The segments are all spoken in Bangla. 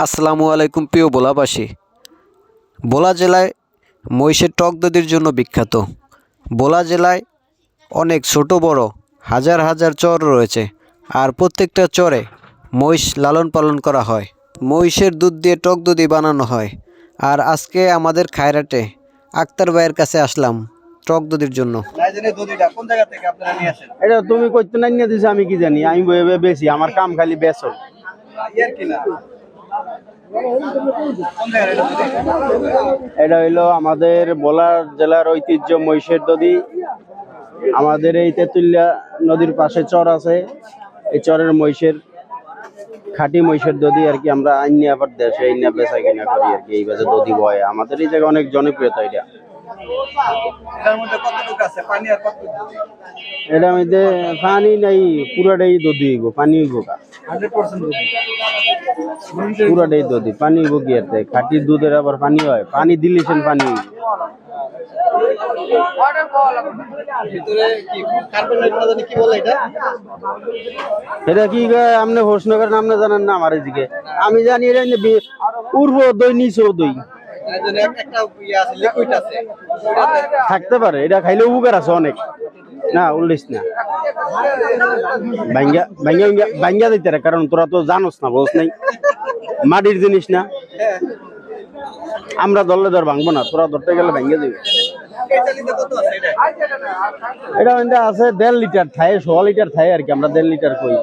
আসসালামু আলাইকুম প্রিয় ভোলাবাসী। ভোলা জেলায় মহিষের টক দধির জন্য বিখ্যাত। ভোলা জেলায় অনেক ছোট বড় হাজার হাজার চর রয়েছে, আর প্রত্যেকটা চরে মহিষ লালন পালন করা হয়। মহিষের দুধ দিয়ে টক দধি বানানো হয়। আর আজকে আমাদের খায়রাটে আক্তার ভাইয়ের কাছে আসলাম টক দধির জন্য। এটা তুমি কইতে নাই নিয়ে দিছো, আমি কি জানি, আমি বেশি আমার কাম খালি বেসন। এটা হইলো আমাদের ভোলা জেলার ঐতিহ্য মহিষের দধি। আমাদের এই তেঁতুলিয়া নদীর পাশে চর আছে, এই চরের মহিষের খাঁটি মহিষের দধি আর কি আমরা আইনি আবার দেশে আইনা বেচা কিনা করি আর কি। এই বাজে দধি বয় আমাদের এই জায়গায় অনেক জনপ্রিয়তা। এটার মধ্যে পানি নাই, পুরাটাই দধি হইব, পানি হইব পুরাটাই দধি, পানি হইব কি আর খাঁটির দুধের আবার পানি হয়, পানি দিলিছেন পানি হইব। এটা কি আপনি হোসনগর নাম না জানেন না? আমার এদিকে আমি জানি এটা পূর্ব দই নিচে দই থাকতে পারে, এটা খাইলে উপকার আছে অনেক। না উল্লিস না, ভাঙ্গা দিতে রে, কারণ তোরা তো জানোস না, বোঝ নাই, মাটির জিনিস না, আমরা ধরলে ধর ভাঙবো না, তোরা ধরতে গেলে ভাঙ্গা দিবে। এটা আছে 1.5 লিটার থাই, 1.5 লিটার থাই আর কি, আমরা 1.5 লিটার কই।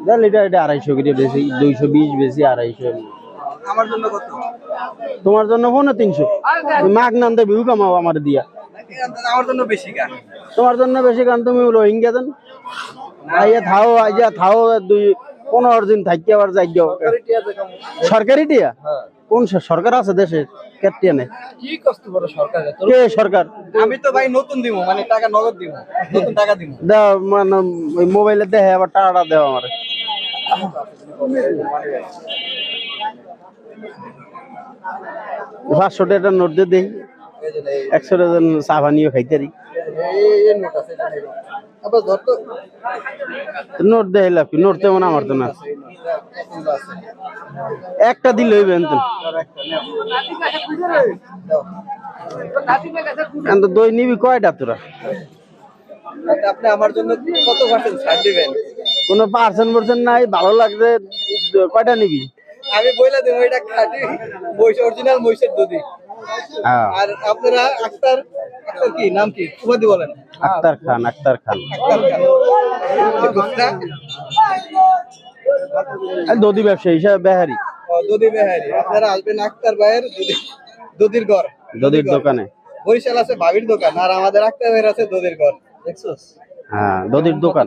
1.5 লিটার এটা 250 করে বেশি, 220 বেশি, 250। তোমার জন্য 350 মাগ নাম দেবে কামাও আমার দিয়া। তোমার জন্য বেশি কারণ তুমি রোহিঙ্গা দেন আইয়া থাও, আইয়া থাও 15 দিন থাকি আবার যাই। সরকারি টিয়া কোন সরকার আছে দেশে? কেটিয়া নেই কি কষ্ট বড় সরকার, কে সরকার? আমি তো ভাই নতুন দিব, মানে টাকা নগদ দিব, নতুন টাকা দিব। দাও মানে ওই মোবাইলে দেখে আবার টাকাটা দাও আমারে। 500 টাকার নোট দিয়ে দেই, 100 টাকা চা পানিও খাইতে পারি। নোট দেয় লাভ, নোট তেমন আমার তো না, একটা দিলে হইবে। দই নিবি কয়টা তোরা? আপনি আমার জন্য কত পার্সেন্ট ছাড় দিবেন? কোনো পার্সেন্ট নাই, ভালো লাগবে। কয়টা নিবি? আমি বইলা দেব, এটা খাঁটি মহিষ, অরিজিনাল মহিষের দধি। আর আপনারা আক্তার কি নাম, কি উপাধি বলেন? আক্তার খান। দধি ব্যবসায়ী হিসাবে বেহারি। দধি বেহারি, আপনারা আসবেন আক্তার ভাইয়ের দধির ঘর, দধির দোকানে। বরিশাল আছে ভাবির দোকান, আর আমাদের আক্তার ভাইয়ের আছে দধির ঘর। দেখছস? হ্যাঁ, দধির দোকান।